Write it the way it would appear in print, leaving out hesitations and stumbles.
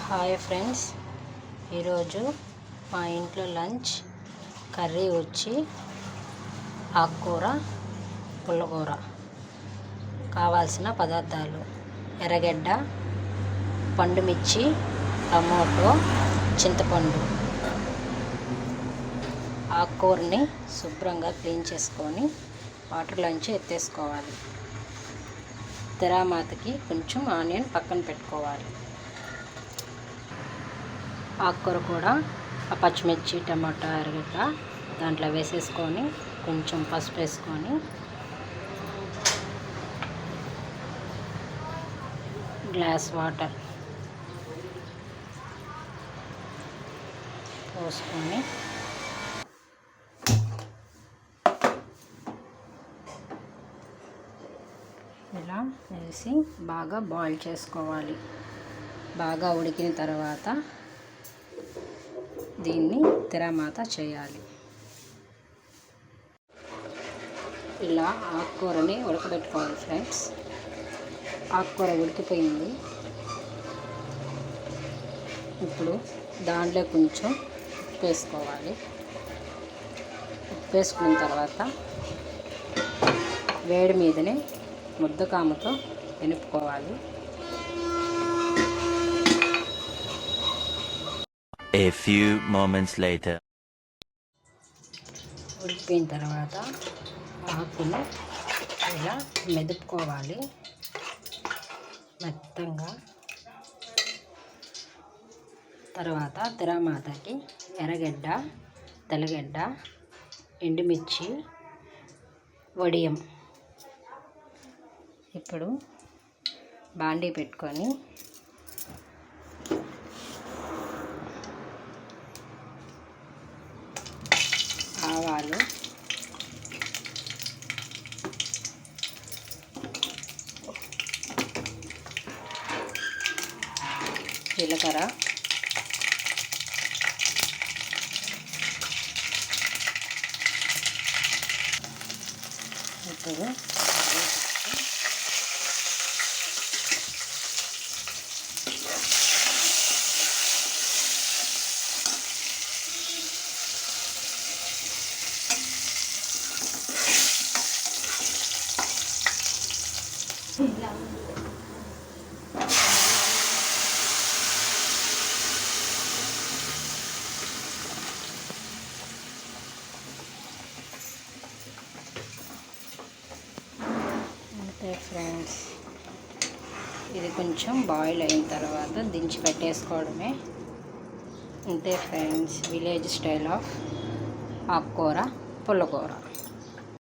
Hi friends, ఈరోజు మా ఇంట్లో లంచ్ కర్రీ వచ్చి ఆకుకూర పుల్లకూర. కావాల్సిన పదార్థాలు: ఎర్రగడ్డ, పండుమిర్చి, టమోటో, చింతపండు. ఆకుకూరని శుభ్రంగా క్లీన్ చేసుకొని వాటర్లోంచి ఎత్తేసుకోవాలి. తెరామాతకి కొంచెం ఆనియన్ పక్కన పెట్టుకోవాలి. ఆకుకూర కూడా పచ్చిమిర్చి, టమాటా, ఎర్రగడ్డ దాంట్లో వేసేసుకొని కొంచెం పసుపు వేసుకొని గ్లాస్ వాటర్ పోసుకొని ఇలా వేసి బాగా బాయిల్ చేసుకోవాలి. బాగా ఉడికిన తర్వాత దీన్ని తెరామాత చేయాలి. ఇలా ఆకుకూరని ఉడకబెట్టుకోవాలి ఫ్రెండ్స్. ఆకుకూర ఉడికిపోయింది. ఇప్పుడు దాంట్లో కొంచెం ఉప్పు వేసుకోవాలి. ఉప్పు వేసుకున్న తర్వాత వేడి మీదనే ముద్దకామతో ఎనుపుకోవాలి. A few moments later. ఉడికిపోయిన తర్వాత ఆకును ఇలా మెదుపుకోవాలి మెత్తంగా. తర్వాత తెరామాతకి ఎర్రగడ్డ, తెల్లగడ్డ, ఎండుమిర్చి, వడియం. ఇప్పుడు బాండీ పెట్టుకొని ఆవాలు, జీలకర్ర, ఇప్పుడు అంతే ఫ్రెండ్స్. ఇది కొంచెం బాయిల్ అయిన తర్వాత దించి పెట్టేసుకోవడమే. అంతే ఫ్రెండ్స్, విలేజ్ స్టైల్ ఆఫ్ ఆకుకూర పుల్లకూర.